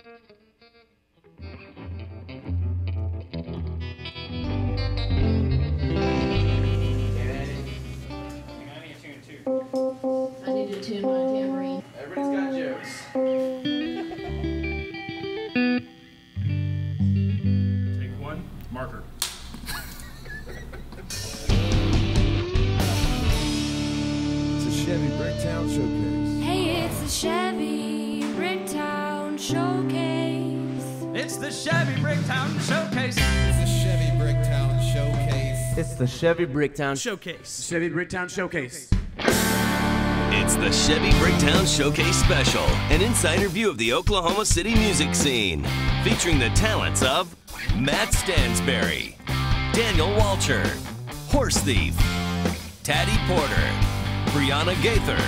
I need to tune my tambourine. Everybody's got jokes. Take one, marker. It's a Chevy Bricktown Showcase. Hey, it's the Chevy Bricktown Showcase. It's the Chevy Bricktown Showcase. It's the Chevy Bricktown Showcase. It's the Chevy Bricktown Showcase. Chevy Bricktown Showcase. It's the Chevy Bricktown Showcase Special, an insider view of the Oklahoma City music scene, featuring the talents of Matt Stansberry, Daniel Walcher, Horse Thief, Taddy Porter, Brianna Gaither,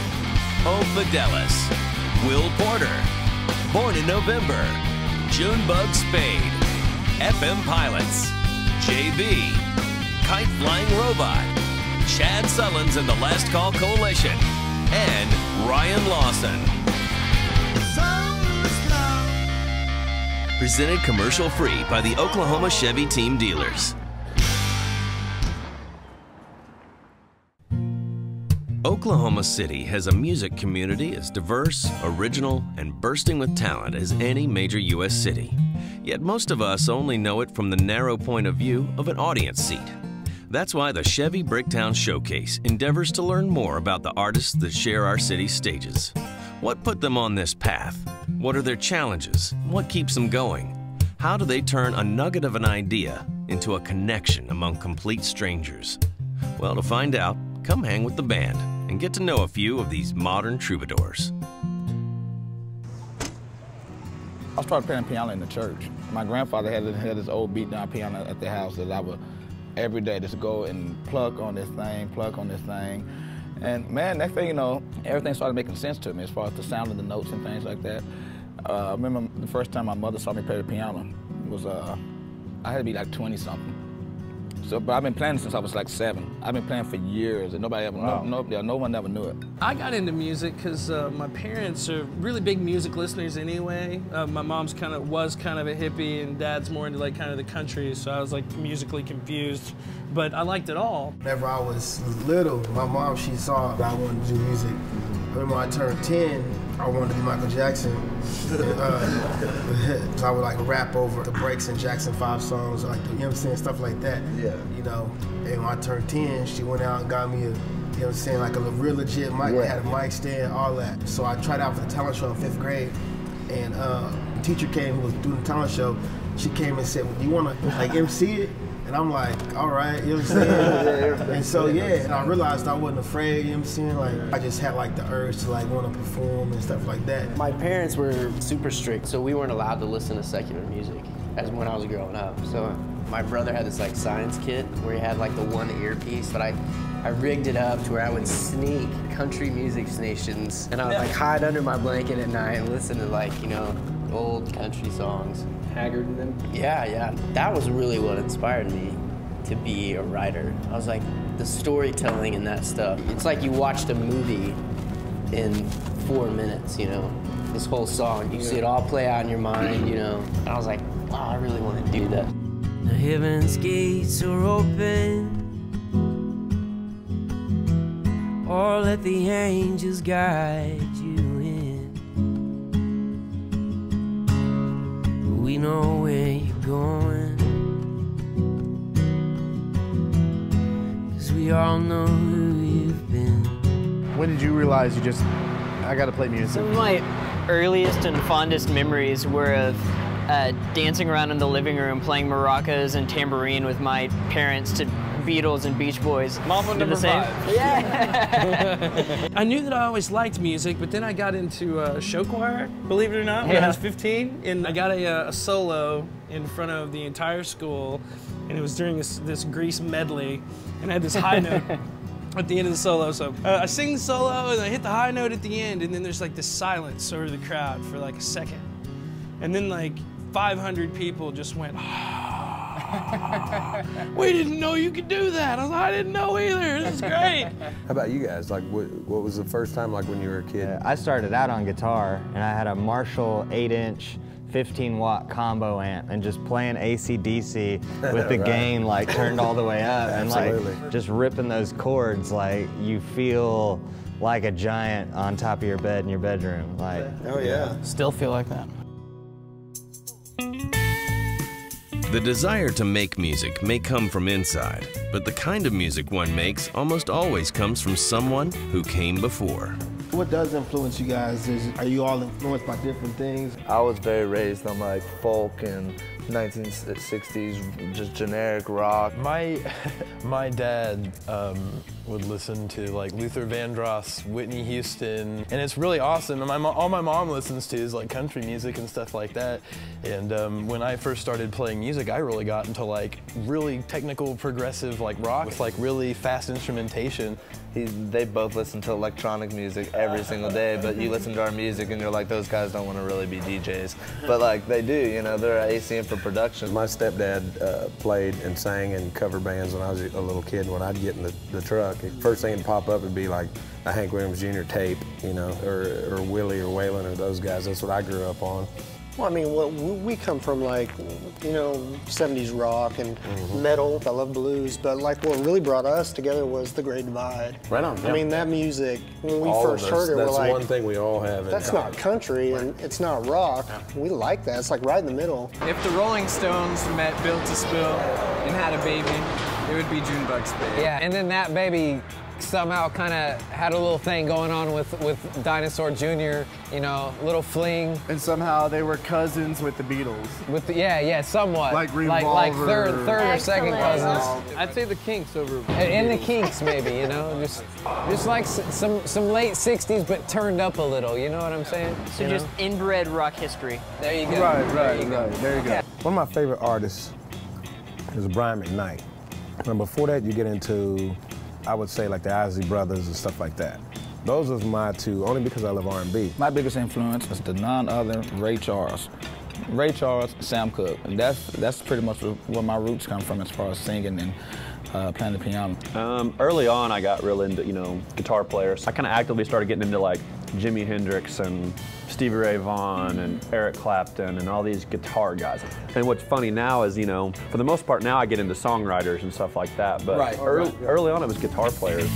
O Fidelis, Will Porter, Born in November, Junebug Spade, FM Pilots, JB, Kite Flying Robot, Chad Sullins and the Last Call Coalition, and Ryan Lawson. Presented commercial free by the Oklahoma Chevy Team Dealers. Oklahoma City has a music community as diverse, original, and bursting with talent as any major U.S. city. Yet most of us only know it from the narrow point of view of an audience seat. That's why the Chevy Bricktown Showcase endeavors to learn more about the artists that share our city's stages. What put them on this path? What are their challenges? What keeps them going? How do they turn a nugget of an idea into a connection among complete strangers? Well, to find out, come hang with the band and get to know a few of these modern troubadours. I started playing piano in the church. My grandfather had this old beat-down piano at the house that I would every day just go and pluck on this thing. And man, next thing you know, everything started making sense to me as far as the sound of the notes and things like that. I remember the first time my mother saw me play the piano was, I had to be like 20-something. So, but I've been playing since I was like 7. I've been playing for years, and nobody ever, no one ever knew it. I got into music because my parents are really big music listeners anyway. My mom's was kind of a hippie, and dad's more into like kind of the country, so I was like musically confused. But I liked it all. Whenever I was little, my mom, she saw that I wanted to do music. When I turned 10, I wanted to be Michael Jackson. So I would like rap over the breaks in Jackson 5 songs, like the, you know what I'm saying, stuff like that. Yeah. You know, and when I turned 10, she went out and got me a, you know what I'm saying, like a real legit mic. Yeah. Had a mic stand, all that. So I tried out for the talent show in 5th grade, and the teacher came who was doing the talent show. She came and said, well, "Do you want to like MC it?" And I'm like, all right, you know what I'm saying? And so, yeah, and I realized I wasn't afraid, you know what I'm saying? Like, I just had like the urge to like want to perform and stuff like that. My parents were super strict, so we weren't allowed to listen to secular music as when I was growing up. So my brother had this like science kit where he had like the one earpiece, but I rigged it up to where I would sneak country music stations, and I would like hide under my blanket at night and listen to like, you know, old country songs. Haggard and them? Yeah. That was really what inspired me to be a writer. I was like, the storytelling and that stuff. It's like you watched a movie in 4 minutes, you know? This whole song, you see it all play out in your mind, you know? And I was like, wow, I really want to do that. The heaven's gates are open. Or let the angels guide you in. We know where you're going, 'cause we all know who you've been. When did you realize I gotta play music? Some of my earliest and fondest memories were of dancing around in the living room playing maracas and tambourine with my parents to Beatles and Beach Boys. Mambo number 5. Yeah. I knew that I always liked music, but then I got into show choir, believe it or not, when I was 15. And I got a solo in front of the entire school, and it was during this Grease medley, and I had this high note at the end of the solo. So I sing the solo, and I hit the high note at the end, and then there's like this silence over the crowd for like a second. And then like 500 people just went, we didn't know you could do that. I was like, I didn't know either. This is great. How about you guys? Like, what was the first time like when you were a kid? I started out on guitar, and I had a Marshall 8-inch 15-watt combo amp and just playing AC/DC with the gain like turned all the way up and like just ripping those chords, like you feel like a giant on top of your bed in your bedroom. Like, oh yeah. Still feel like that. The desire to make music may come from inside, but the kind of music one makes almost always comes from someone who came before. What does influence you guys? Are you all influenced by different things? I was very raised on like folk and 1960s, just generic rock. My dad would listen to like Luther Vandross, Whitney Houston, and it's really awesome. And all my mom listens to is like country music and stuff like that. And when I first started playing music, I really got into like really technical, progressive like rock with like really fast instrumentation. They both listen to electronic music every single day, but you listen to our music and you're like, those guys don't want to really be DJs. But like they do, you know, they're ACM for production. My stepdad played and sang in cover bands when I was a little kid. When I'd get in the truck, the first thing that'd pop up would be like a Hank Williams Jr. tape, you know, or Willie or Waylon or those guys. That's what I grew up on. Well, I mean, we come from like, you know, 70s rock and metal. I love blues, but like what really brought us together was The Great Divide. Right on. I mean, that music, when we first heard it, we're like, that's one thing we all have. That's not country and it's not rock. We like that. It's like right in the middle. If the Rolling Stones met Built to Spill and had a baby, it would be Junebugs Baby. Yeah, and then that baby somehow kind of had a little thing going on with Dinosaur Jr., you know, little fling. And somehow they were cousins with the Beatles. With the, yeah, somewhat. Like Revolver. Like third or second cousins. I'd say the Kinks over. In the Kinks, maybe, you know, just like some late '60s, but turned up a little. You know what I'm saying? So you just know? inbred rock history. There you go. Right. There you go. Yeah. One of my favorite artists is Brian McKnight. And before that, you get into, I would say, like the Isley Brothers and stuff like that. Those are my two, only because I love R&B. My biggest influence is the none other Ray Charles. Ray Charles, Sam Cooke. And that's pretty much where my roots come from as far as singing and playing the piano. Early on, I got real into, you know, guitar players. I kind of actively started getting into like Jimi Hendrix and Stevie Ray Vaughan and Eric Clapton and all these guitar guys. And what's funny now is, you know, for the most part now I get into songwriters and stuff like that, but early on it was guitar players.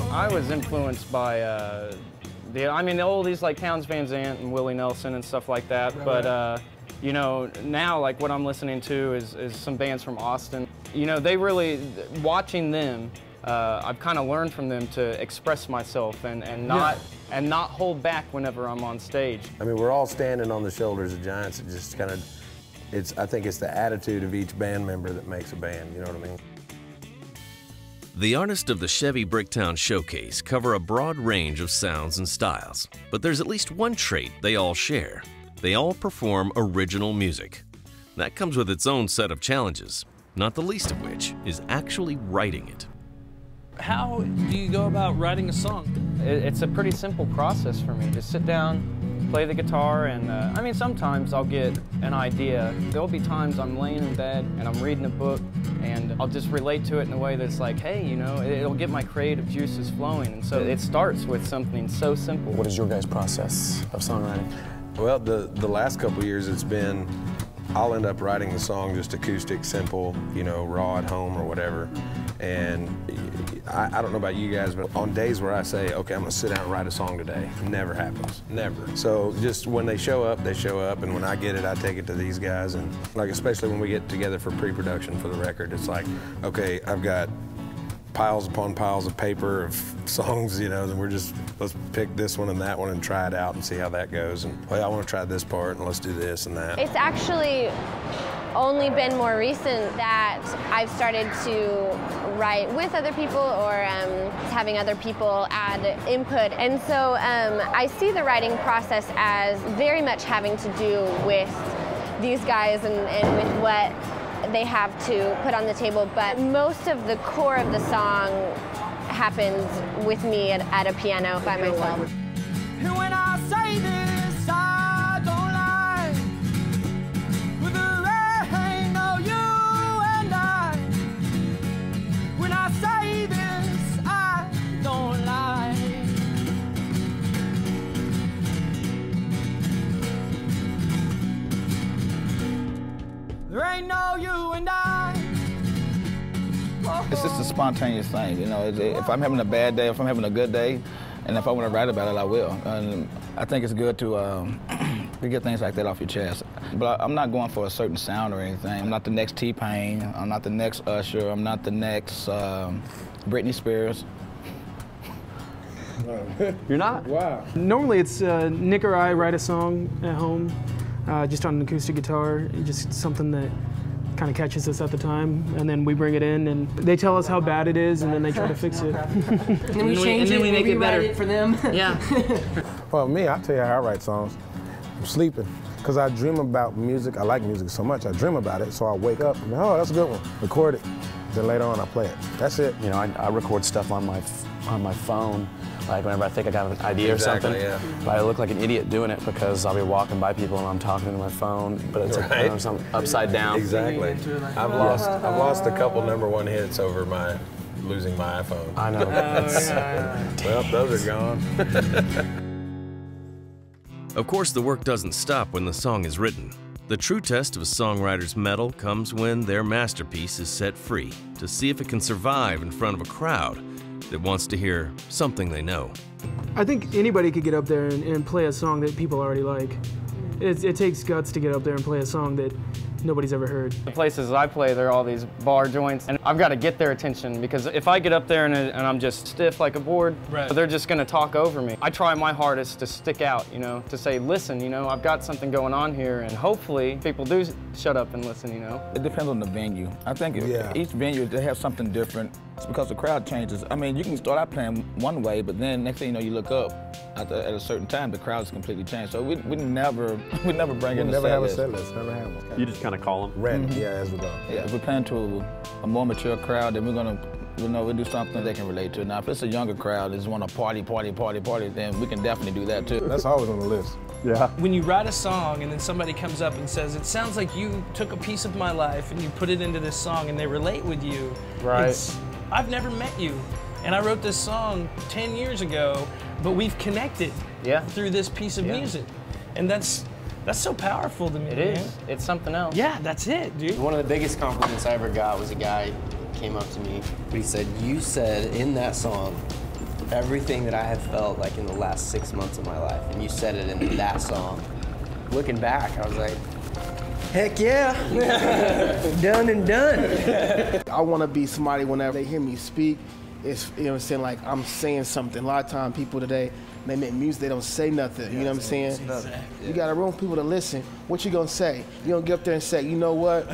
I was influenced by all these like Townes Van Zandt and Willie Nelson and stuff like that. But you know, now like what I'm listening to is some bands from Austin. You know, they really, watching them, I've kind of learned from them to express myself and not hold back whenever I'm on stage. I mean, we're all standing on the shoulders of giants. It just kind of, I think it's the attitude of each band member that makes a band. You know what I mean? The artists of the Chevy Bricktown Showcase cover a broad range of sounds and styles, but there's at least one trait they all share. They all perform original music. That comes with its own set of challenges, not the least of which is actually writing it. How do you go about writing a song? It's a pretty simple process for me. Just sit down, play the guitar, and I mean, sometimes I'll get an idea. There'll be times I'm laying in bed and I'm reading a book and I'll just relate to it in a way that's like, hey, you know, it'll get my creative juices flowing. And so it starts with something so simple. What is your guys' process of songwriting? Well, the last couple of years it's been, I'll end up writing the song just acoustic, simple, you know, raw at home or whatever. And I don't know about you guys, but on days where I say, okay, I'm gonna sit down and write a song today, never happens, never. So just when they show up, and when I get it, I take it to these guys. And like, especially when we get together for pre-production for the record, it's like, okay, I've got piles upon piles of paper of songs, you know, and let's pick this one and that one and try it out and see how that goes. And, well, I want to try this part and let's do this and that. It's actually only been more recent that I've started to write with other people or having other people add input. And so I see the writing process as very much having to do with these guys and with what they have to put on the table, but most of the core of the song happens with me at a piano by myself. And when I say this, I don't lie. With there ain't no you and I. When I say this, I don't lie. There ain't no you and I. It's just a spontaneous thing, you know. If I'm having a bad day, if I'm having a good day, and if I want to write about it, I will. And I think it's good to get things like that off your chest. But I'm not going for a certain sound or anything. I'm not the next T-Pain. I'm not the next Usher. I'm not the next Britney Spears. You're not? Wow. Normally it's Nick or I write a song at home, just on an acoustic guitar, just something that kind of catches us at the time, and then we bring it in and they tell us how bad it is and then they try to fix it. And then we change it and make it better for them. Yeah. Well, me, I'll tell you how I write songs. I'm sleeping, because I dream about music. I like music so much, I dream about it, so I wake up and, oh, that's a good one. Record it, then later on I play it. That's it. You know, I record stuff on my phone, like whenever I think I got an idea or something. Yeah. But I look like an idiot doing it because I'll be walking by people and I'm talking to my phone, but it's like, you know, something upside down. Exactly. I've lost a couple #1 hits over losing my iPhone. I know. Well, those are gone. Of course, the work doesn't stop when the song is written. The true test of a songwriter's mettle comes when their masterpiece is set free to see if it can survive in front of a crowd that wants to hear something they know. I think anybody could get up there and play a song that people already like. It takes guts to get up there and play a song that nobody's ever heard. The places I play, they're all these bar joints, and I've got to get their attention, because if I get up there and I'm just stiff like a board, they're just going to talk over me. I try my hardest to stick out, you know, to say, listen, you know, I've got something going on here, and hopefully people do shut up and listen, you know. It depends on the venue. I think each venue, they have something different. It's because the crowd changes. I mean, you can start out playing one way, but then next thing you know, you look up at a certain time, the crowd's completely changed. So we never bring in a set list. Never have a set list, never have one. You just kind of call them? Random, yeah, as we go. Yeah, if we're playing to a more mature crowd, then we're gonna, you know, we do something they can relate to. Now, if it's a younger crowd that just want to party, then we can definitely do that too. That's always on the list. Yeah. When you write a song and then somebody comes up and says, it sounds like you took a piece of my life and you put it into this song and they relate with you. Right. I've never met you, and I wrote this song 10 years ago, but we've connected through this piece of music. And that's so powerful to me. It is. It's something else. Yeah, that's it, dude. One of the biggest compliments I ever got was a guy came up to me. He said, you said in that song everything that I have felt like in the last 6 months of my life, and you said it in that song. Looking back, I was like, heck yeah, done and done. I want to be somebody whenever they hear me speak, it's, you know what I'm saying, like I'm saying something. A lot of times people today, they make music, they don't say nothing, you know what I'm saying? You got a room for people to listen. What you gonna say? You don't get up there and say, you know what,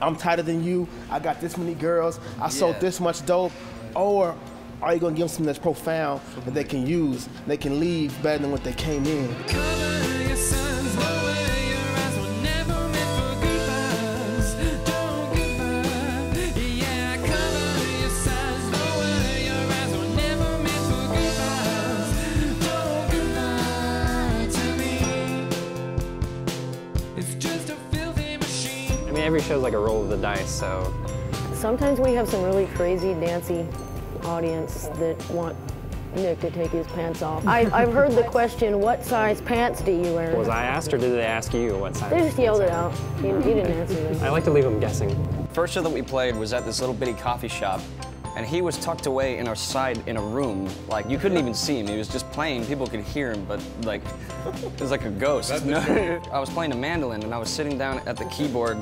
I'm tighter than you, I got this many girls, I sold this much dope, or are you gonna give them something that's profound that they can use, they can leave better than what they came in? I mean, every show's like a roll of the dice, so. Sometimes we have some really crazy, dancey audience that want Nick to take his pants off. I've heard the question, what size pants do you wear? Was I asked, or did they ask you what size? They just yelled it out. You didn't answer them. I like to leave them guessing. First show that we played was at this little bitty coffee shop, and he was tucked away in our side in a room. Like, you couldn't even see him. He was just playing. People could hear him, but like, it was like a ghost. I was playing a mandolin, and I was sitting down at the keyboard,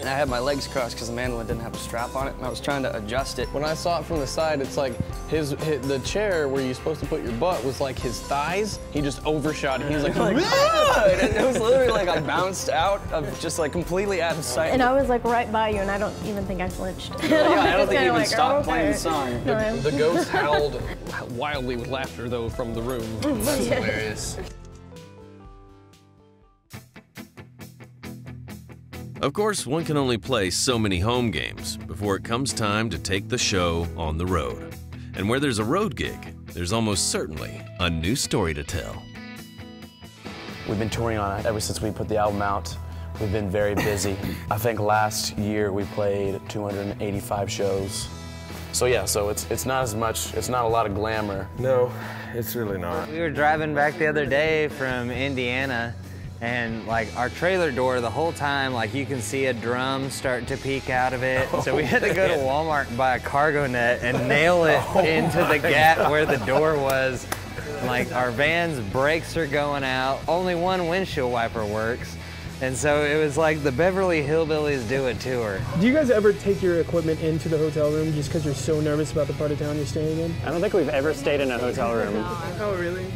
and I had my legs crossed because the mandolin didn't have a strap on it, and I was trying to adjust it. When I saw it from the side, it's like the chair where you're supposed to put your butt was like his thighs. He just overshot it. He was like, It was literally like I bounced out of just like completely out of sight. And I was like right by you, and I don't even think I flinched. Yeah, I don't think he even stopped playing the song. The ghost howled wildly with laughter, though, from the room. That's hilarious. Of course, one can only play so many home games before it comes time to take the show on the road. And where there's a road gig, there's almost certainly a new story to tell. We've been touring on it ever since we put the album out. We've been very busy. I think last year we played 285 shows. So yeah, so it's not as much, it's not a lot of glamour. No, it's really not. We were driving back the other day from Indiana, and like our trailer door the whole time, like you can see a drum starting to peek out of it. So we had to go to Walmart and buy a cargo net and nail it into the gap where the door was. Like our van's brakes are going out, only one windshield wiper works. And so it was like the Beverly Hillbillies do a tour. Do you guys ever take your equipment into the hotel room just because you're so nervous about the part of town you're staying in? I don't think we've ever stayed in a hotel room. Oh, really?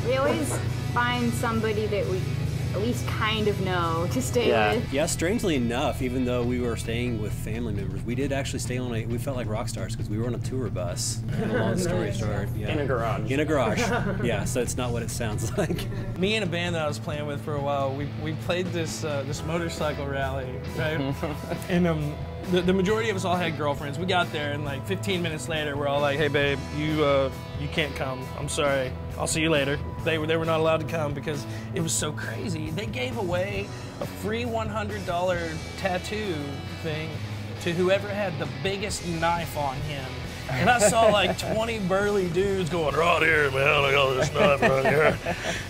We always find somebody that we at least kind of know to stay with. Yeah, strangely enough, even though we were staying with family members, we did actually stay on we felt like rock stars because we were on a tour bus. And a long story short. Yeah. In a garage. In a garage. Yeah, so it's not what it sounds like. Me and a band that I was playing with for a while, we played this this motorcycle rally, right? And the majority of us all had girlfriends. We got there, and like 15 minutes later, we're all like, "Hey, babe, you can't come. I'm sorry. I'll see you later." They were not allowed to come because it was so crazy. They gave away a free $100 tattoo thing to whoever had the biggest knife on him. And I saw like 20 burly dudes going, "Right here, man, I got this knife right here."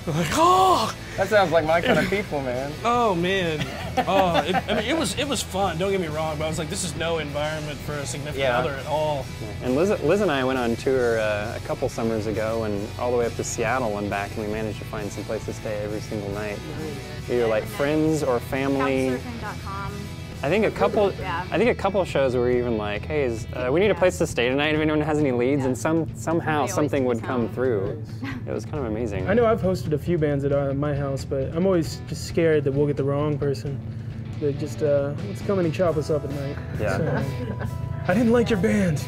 I'm like, oh! That sounds like my kind of people, man. Oh, man. Oh, I mean, it was fun, don't get me wrong, but I was like, this is no environment for a significant other at all. And Liz and I went on tour a couple summers ago and all the way up to Seattle and back, and we managed to find some place to stay every single night. Either like friends or family. Couchsurfing.com. I think a couple shows were even like, "Hey, we need a place to stay tonight. If anyone has any leads," and somehow something would come through. It was kind of amazing. I know I've hosted a few bands at my house, but I'm always just scared that we'll get the wrong person. That just let's come in and chop us up at night. Yeah. So, I didn't like your band.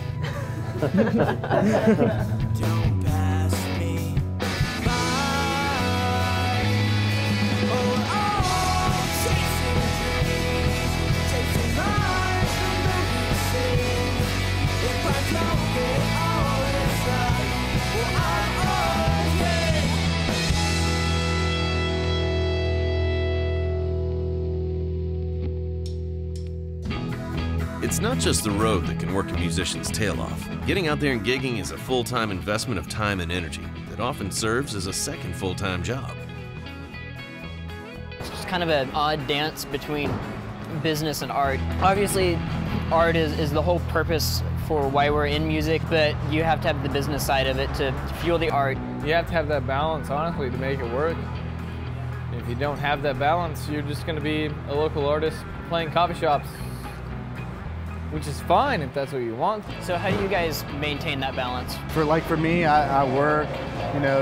It's not just the road that can work a musician's tail off. Getting out there and gigging is a full-time investment of time and energy that often serves as a second full-time job. It's just kind of an odd dance between business and art. Obviously, art is the whole purpose for why we're in music, but you have to have the business side of it to fuel the art. You have to have that balance, honestly, to make it work. If you don't have that balance, you're just going to be a local artist playing coffee shops, which is fine if that's what you want. So how do you guys maintain that balance? For me, I work,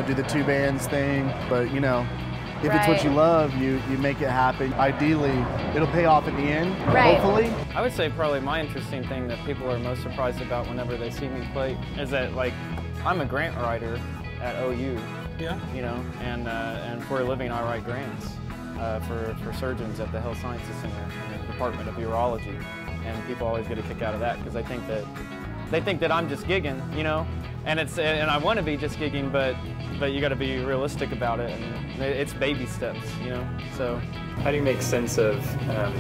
do the two bands thing, but if it's what you love, you make it happen. Ideally, it'll pay off at the end, hopefully. I would say probably my interesting thing that people are most surprised about whenever they see me play is that, like, I'm a grant writer at OU. Yeah. And for a living, I write grants for surgeons at the Health Sciences Center in the Department of Urology. And people always get a kick out of that because they think that I'm just gigging, and I want to be just gigging, but you got to be realistic about it, and it's baby steps, So, how do you make sense of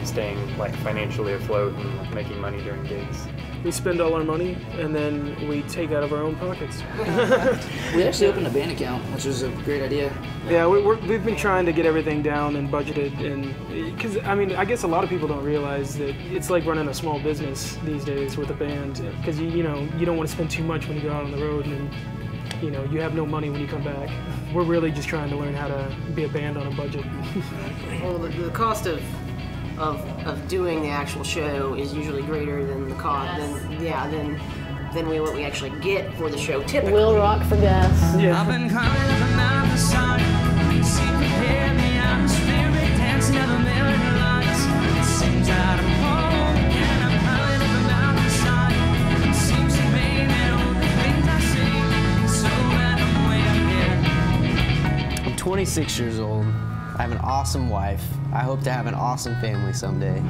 staying financially afloat and making money during gigs? We spend all our money and then we take out of our own pockets. We actually opened a band account, which was a great idea. Yeah, we've been trying to get everything down and budgeted, and because I guess a lot of people don't realize that it's like running a small business these days with a band, because you don't want to spend too much when you go out on the road, and you have no money when you come back. We're really just trying to learn how to be a band on a budget. Well, the cost of doing the actual show is usually greater than the cost than what we actually get for the show typically. We'll rock for gas. Yeah. I've been coming up and out of the sun. See me hear the atmosphere, dancing of a million lights. It seems that I'm home again. I'm coming up and out of the sun. It seems to me that all the things I see so random way up here. I'm 26 years old. I have an awesome wife. I hope to have an awesome family someday.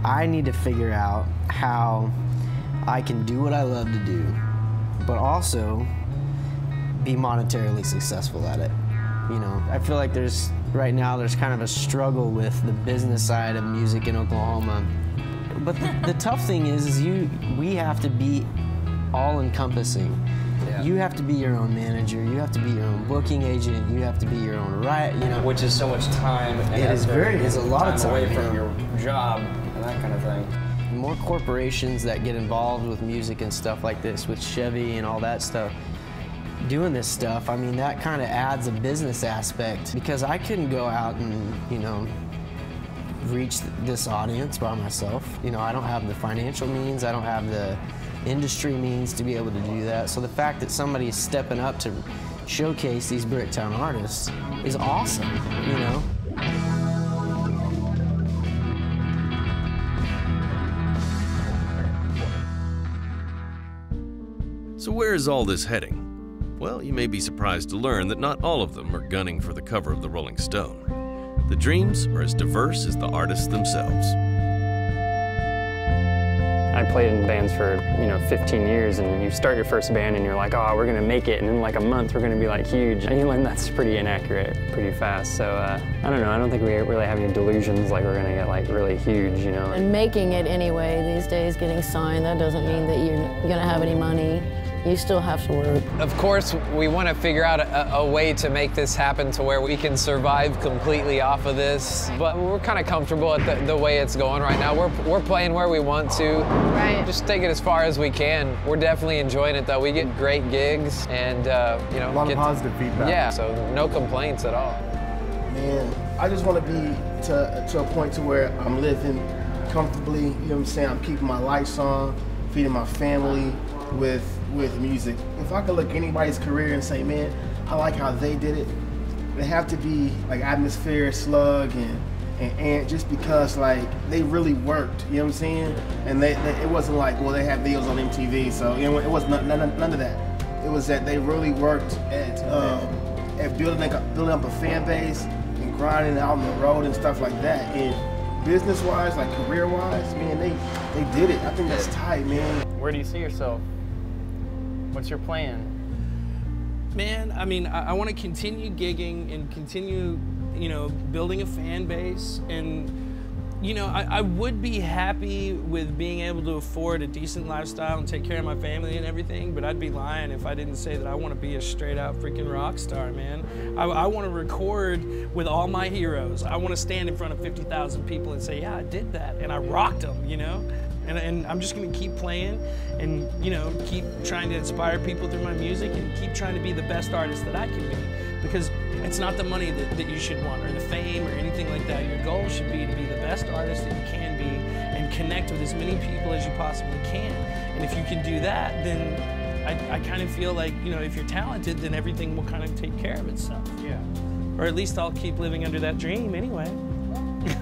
I need to figure out how I can do what I love to do, but also be monetarily successful at it. You know, I feel like right now there's kind of a struggle with the business side of music in Oklahoma. But the tough thing is we have to be all-encompassing. Yeah. You have to be your own manager. You have to be your own booking agent. You have to be your own which is so much time. And it's a lot of time away from your job and that kind of thing. More corporations that get involved with music and stuff like this, with Chevy and all that stuff, doing this stuff, I mean, that kind of adds a business aspect, because I couldn't go out and, you know, reach this audience by myself. You know, I don't have the financial means, I don't have the industry means to be able to do that. So the fact that somebody's stepping up to showcase these Bricktown artists is awesome, you know? So where is all this heading? Well, you may be surprised to learn that not all of them are gunning for the cover of the Rolling Stone. The dreams are as diverse as the artists themselves. I played in bands for, 15 years, and you start your first band and you're like, oh, we're gonna make it, and in like a month we're gonna be like huge. And you learn that's pretty inaccurate pretty fast. So I don't know, I don't think we really have any delusions like we're gonna get like really huge, you know. And making it anyway these days, getting signed, that doesn't mean that you're gonna have any money. You still have to work. Of course, we want to figure out a way to make this happen to where we can survive completely off of this. But we're kind of comfortable at the way it's going right now. We're playing where we want to. Right. Just take it as far as we can. We're definitely enjoying it though. We get great gigs and a lot of positive feedback. Yeah, so no complaints at all. Man, I just want to be to a point to where I'm living comfortably. You know what I'm saying? I'm keeping my lights on, feeding my family with music. If I could look at anybody's career and say, man, I like how they did it, they have to be like Atmosphere, Slug, and just because like they really worked, you know what I'm saying? And it wasn't like, well, they had videos on MTV, so you know, it was none of that. It was that they really worked at building up a fan base and grinding out on the road and stuff like that. And business-wise, like career-wise, man, they did it. I think that's tight, man. Where do you see yourself? What's your plan? Man, I mean, I want to continue gigging and continue, building a fan base. And, I would be happy with being able to afford a decent lifestyle and take care of my family and everything, but I'd be lying if I didn't say that I want to be a straight out freaking rock star, man. I want to record with all my heroes. I want to stand in front of 50,000 people and say, yeah, I did that, and I rocked them, And I'm just gonna keep playing and, keep trying to inspire people through my music and keep trying to be the best artist that I can be. Because it's not the money that you should want or the fame or anything like that. Your goal should be to be the best artist that you can be and connect with as many people as you possibly can. And if you can do that, then I kind of feel like, if you're talented, then everything will kind of take care of itself. Yeah. Or at least I'll keep living under that dream anyway.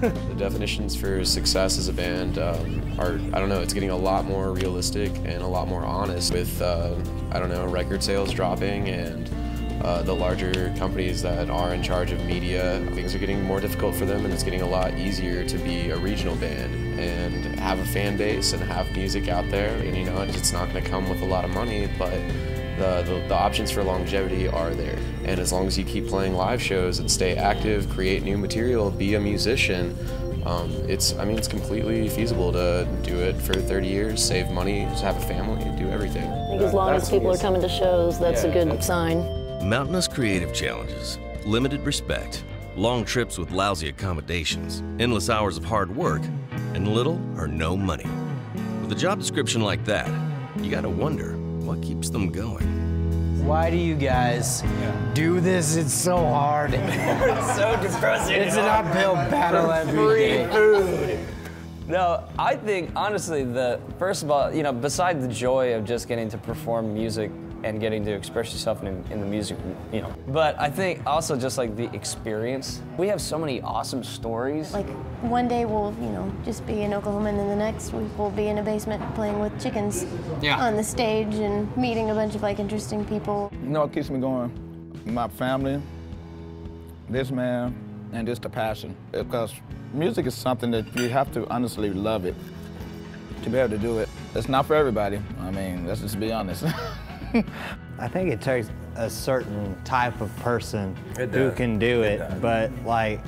The definitions for success as a band are, I don't know, it's getting a lot more realistic and a lot more honest with, record sales dropping and the larger companies that are in charge of media. Things are getting more difficult for them, and it's getting a lot easier to be a regional band and have a fan base and have music out there. And it's not going to come with a lot of money, but the options for longevity are there. And as long as you keep playing live shows and stay active, create new material, be a musician, it's completely feasible to do it for 30 years, save money, just have a family, do everything. I think as long as people are coming to shows, that's a good sign. Mountainous creative challenges, limited respect, long trips with lousy accommodations, endless hours of hard work, and little or no money. With a job description like that, you gotta wonder what keeps them going. Why do you guys do this? It's so hard. It's so depressing. It's an uphill battle every day. Free food. No, I think, honestly, first of all, besides the joy of just getting to perform music and getting to express yourself in the music, but I think also just like the experience. We have so many awesome stories. Like one day we'll, just be in Oklahoma, and then the next week we'll be in a basement playing with chickens on the stage and meeting a bunch of interesting people. What keeps me going? My family, this man, and just the passion. Because music is something that you have to honestly love it to be able to do it. It's not for everybody. I mean, let's just be honest. I think it takes a certain type of person It who does. can do It it, does. but like,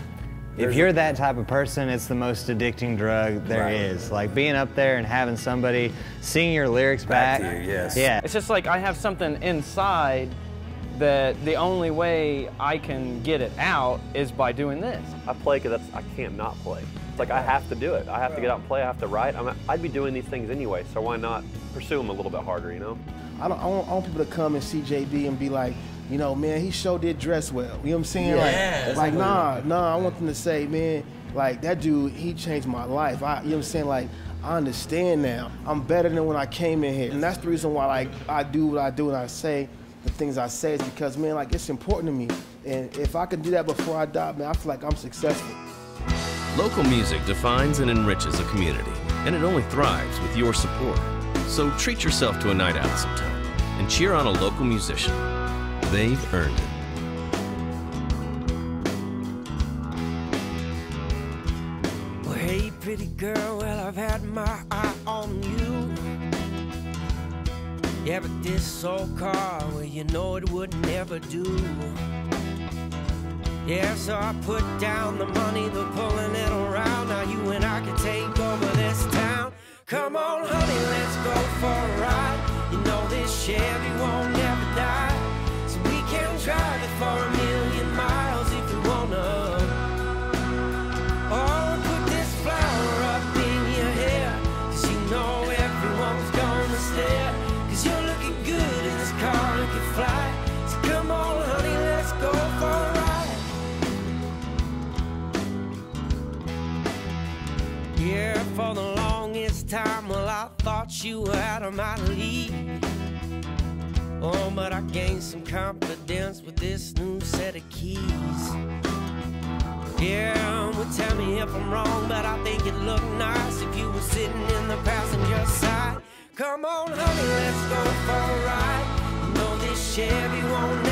if you're that type of person, it's the most addicting drug there is. Like being up there and having somebody sing your lyrics back. to you, yes. Yeah. It's just like I have something inside that the only way I can get it out is by doing this. I play because I can't not play. It's like I have to do it. I have to get out and play. I have to write. I'd be doing these things anyway, so why not pursue them a little bit harder, you know? I want people to come and see JB and be like, you know, man, he sure did dress well. You know what I'm saying? Yeah, like nah, I want them to say, man, like that dude, he changed my life. You know what I'm saying? Like, I understand now. I'm better than when I came in here. And that's the reason why like I do what I do and I say the things I say is because, man, like it's important to me. And if I can do that before I die, man, I feel like I'm successful. Local music defines and enriches a community, and it only thrives with your support. So treat yourself to a night out sometime and cheer on a local musician. They've earned it. Well, hey, pretty girl, well, I've had my eye on you. Yeah, but this old car, well, you know it would never do. Yeah, so I put down the money, they're pulling it around. Now you and I can take over this town. Come on, honey, let's go for a ride. You know this Chevy won't never die. So we can drive it for 1,000,000 miles if you wanna. Oh, put this flower up in your hair, 'cause you know everyone's gonna stare. 'Cause you're looking good in this car, you can fly. So come on, honey, let's go for a ride. Yeah, for the longest time, well, I thought you were out of my league. Oh, but I gained some confidence with this new set of keys. Yeah, well, tell me if I'm wrong, but I think it'd look nice if you were sitting in the passenger side. Come on, honey, let's go for a ride. You know this Chevy won't